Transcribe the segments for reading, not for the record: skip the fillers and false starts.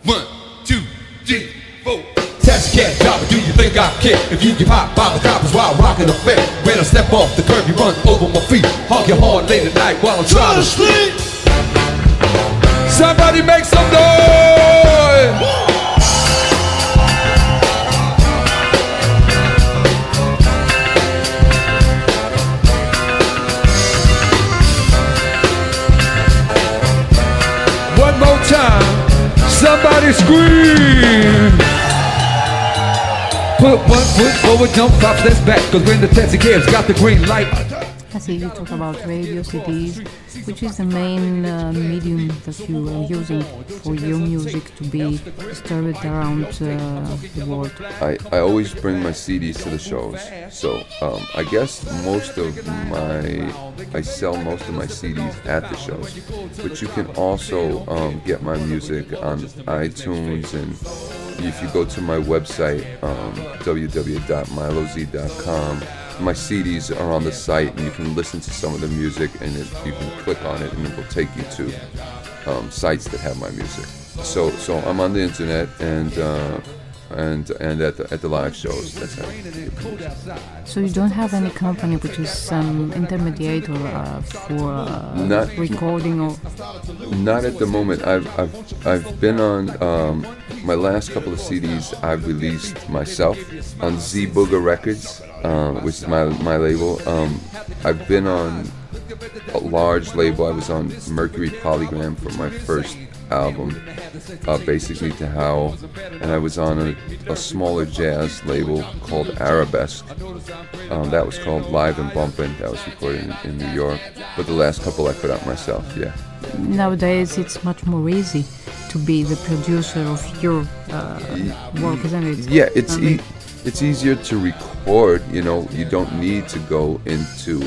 1, 2, 3, 4. Test can't drop it, do you think I care? If you get popped by the coppers while rocking the fair, when I step off the curb, you run over my feet. Hog your hard late at night while I'm trying to sleep. Somebody make some noise! One more time, somebody scream! Put one foot forward, don't pop this back, cause when the taxi cabs got the green light. I see you talk about radio, CDs, which is the main medium that you are using for your music to be distributed around the world. I always bring my CDs to the shows, so I guess I sell most of my CDs at the shows, but you can also get my music on iTunes, and if you go to my website, www.miloz.com, my CDs are on the site, and you can listen to some of the music, and you can click on it, and it will take you to sites that have my music. So I'm on the internet and at the live shows. That's how. So you don't have any company which is some intermediator for recording or? Not at the moment. I've been on my last couple of CDs. I've released myself on Z Booger Records, which is my label. I've been on a large label. I was on Mercury Polygram for my first album, basically to Howl, and I was on a smaller jazz label called Arabesque. That was called Live and Bumpin'. That was recorded in New York. But the last couple I put out myself, yeah. Nowadays it's much more easy to be the producer of your work, isn't it? Yeah, it's easier to record. You know, you don't need to go into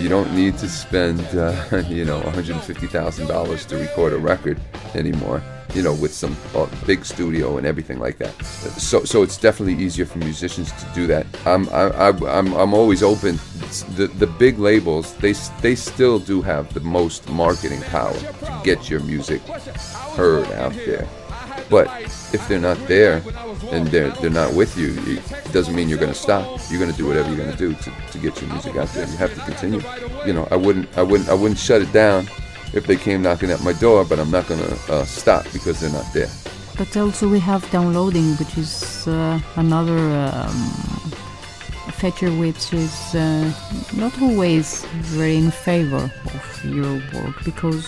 you don't need to spend $150,000 to record a record anymore, with some big studio and everything like that. So it's definitely easier for musicians to do that. I'm always open. The big labels, they still do have the most marketing power to get your music heard out there. But if they're not there and they're not with you, it doesn't mean you're going to stop. You're going to do whatever you're going to do to get your music out there. You have to continue. I wouldn't shut it down if they came knocking at my door, but I'm not going to stop because they're not there. But also we have downloading, which is another feature which is not always very in favor of your work, because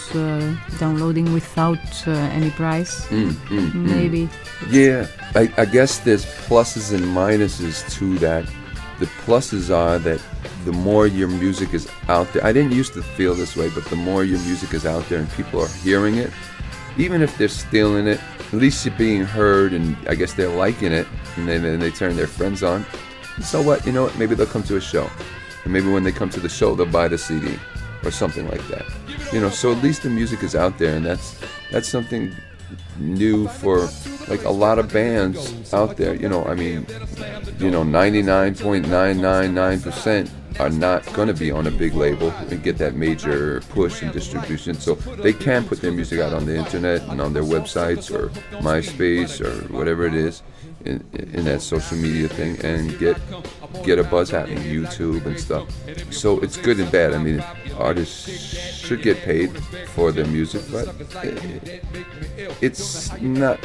downloading without any price, maybe. Yeah, I guess there's pluses and minuses to that. The pluses are that the more your music is out there, I didn't used to feel this way, but the more your music is out there and people are hearing it, even if they're stealing it, at least you're being heard, and I guess they're liking it, and then they turn their friends on. So what? Maybe they'll come to a show, and maybe when they come to the show, they'll buy the CD or something like that. So at least the music is out there, and that's something new for like a lot of bands out there. 99.999% are not going to be on a big label and get that major push and distribution. So they can put their music out on the internet and on their websites or MySpace or whatever it is, in that social media thing, and get a buzz happening, YouTube and stuff. So it's good and bad. I mean, artists should get paid for their music, but it's not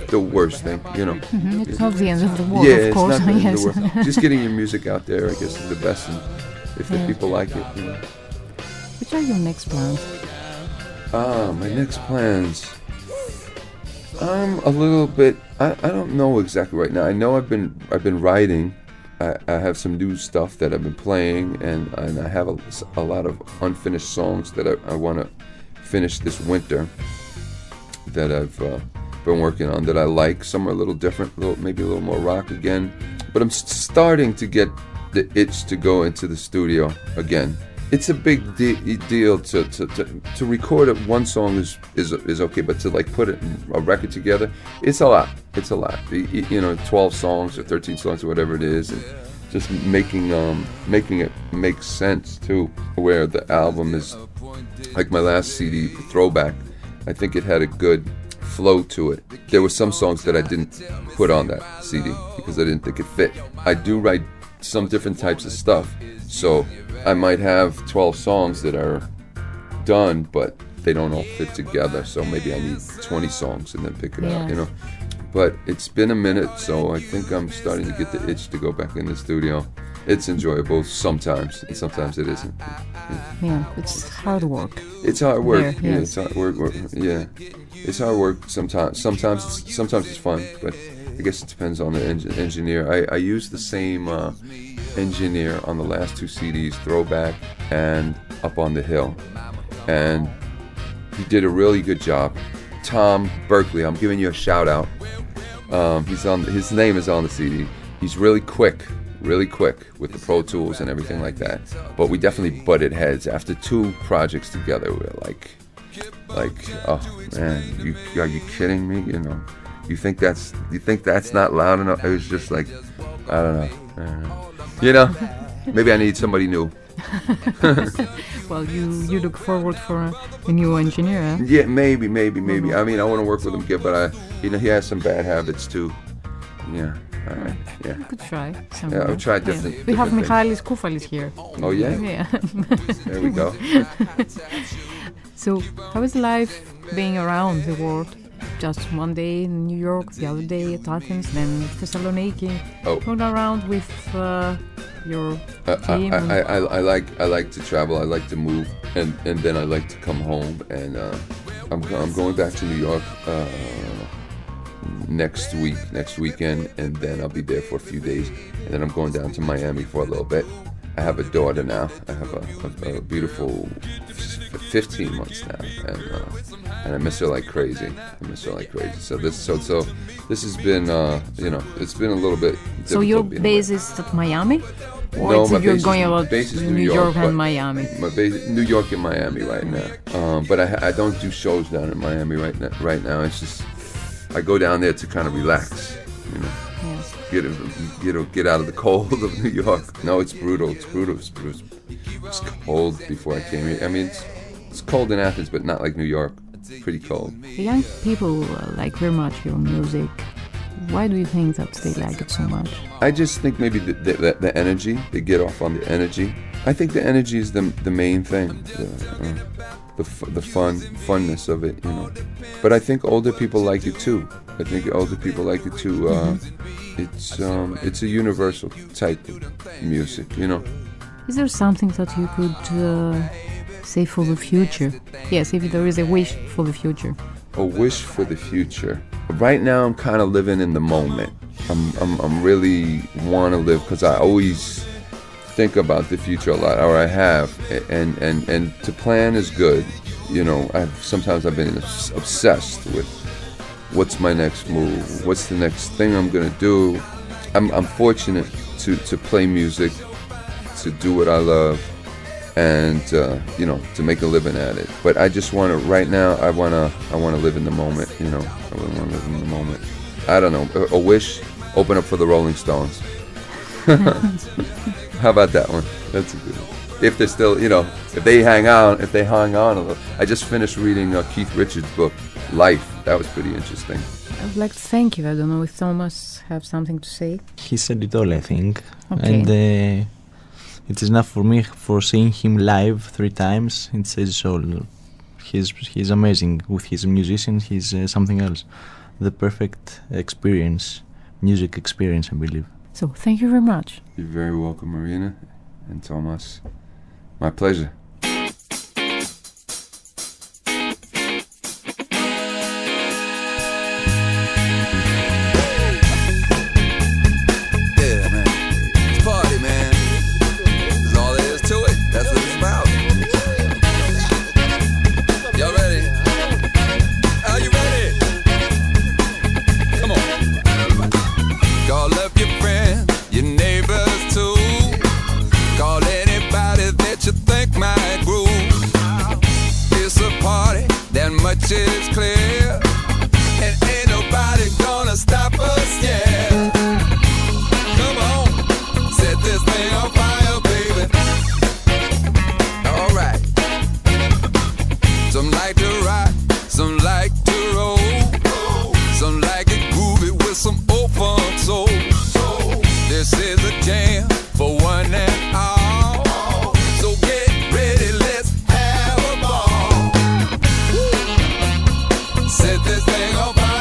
the worst thing, It's not the end of the world, yeah, of course. It's not the end Yes. of the world. Just getting your music out there, I guess, is the best, and if the people like it, Which are your next plans? My next plans. I'm a little bit. I don't know exactly right now. I know I've been writing. I have some new stuff that I've been playing, and I have a lot of unfinished songs that I want to finish this winter, that I've been working on, that I like. Some are a little different, maybe a little more rock again. But I'm starting to get the itch to go into the studio again. It's a big deal to record one song is okay, but to put a record together, it's a lot. It's a lot. 12 songs or 13 songs or whatever it is, and just making it make sense too. Where the album is, like my last CD, Throwback, I think it had a good flow to it. There were some songs that I didn't put on that CD because I didn't think it fit. I do write some different types of stuff, so I might have 12 songs that are done, but they don't all fit together, so maybe I need 20 songs and then pick it out, you know. But it's been a minute, so I think I'm starting to get the itch to go back in the studio. It's enjoyable sometimes, and sometimes it isn't. Yeah, it's hard work. It's hard work. There, yeah, yes. it's hard work. Yeah, it's hard work sometimes. Sometimes it's fun, but I guess it depends on the engineer. I use the same engineer on the last two CDs, Throwback and Up on the Hill, and he did a really good job. Tom Berkeley, I'm giving you a shout out. His name is on the CD. He's really quick with the Pro Tools and everything like that. But we definitely butted heads. After two projects together, we were like, oh man, are you kidding me? You know, you think that's not loud enough? It was just like, I don't know. You know, maybe I need somebody new. Well, you look forward for a new engineer, huh? Yeah, maybe. I mean, I want to work with him again, but he has some bad habits too. Yeah. All right. Yeah. You could try. Yeah, I'll try different. We have things. Michalis Koufalis here. Oh yeah. Yeah. There we go. So, how is life being around the world? Just one day in New York, the other day at Athens, then Thessaloniki. Going around with your team. I like to travel. I like to move, and then I like to come home. And I'm going back to New York next weekend, and then I'll be there for a few days, and then I'm going down to Miami for a little bit. I have a daughter now. I have a beautiful 15 months now, and I miss her like crazy. So this has been it's been a little bit difficult. So your base is at Miami? Or no, my you're base going is, about base is New York and Miami? My base, New York and Miami right now. But I don't do shows down in Miami right now. It's just I go down there to kind of relax, you know. Yes. Get out of the cold of New York. No, it's brutal. It's cold before I came here. I mean, it's cold in Athens, but not like New York. It's pretty cold. The young people like very much your music. Why do you think that they like it so much? I just think maybe the energy. They get off on the energy. I think the energy is the main thing. The funness of it, you know. But I think older people like it too. It's a universal type of music, you know. Is there something that you could say for the future? Yes, if there is a wish for the future. A wish for the future. Right now, I'm kind of living in the moment. I'm really want to live because I always think about the future a lot, or I have, and to plan is good. You know, sometimes I've been obsessed with what's my next move, what's the next thing I'm gonna do. I'm fortunate to play music, to do what I love, and you know, to make a living at it. But I just want to, right now, I want to live in the moment. You know, I want to live in the moment. I don't know. A wish, open up for the Rolling Stones. How about that one? That's a good one. If they're still, you know, if they hang on a little. I just finished reading Keith Richards' book, Life. That was pretty interesting. I would like to thank you. I don't know if Thomas have something to say. He said it all, I think. Okay. And it is enough for me for seeing him live 3 times. It says all. He's amazing with his musicians. He's something else. The perfect experience, music experience, I believe. So, thank you very much. You're very welcome, Marina and Thomas. My pleasure. Think my Set this thing on fire.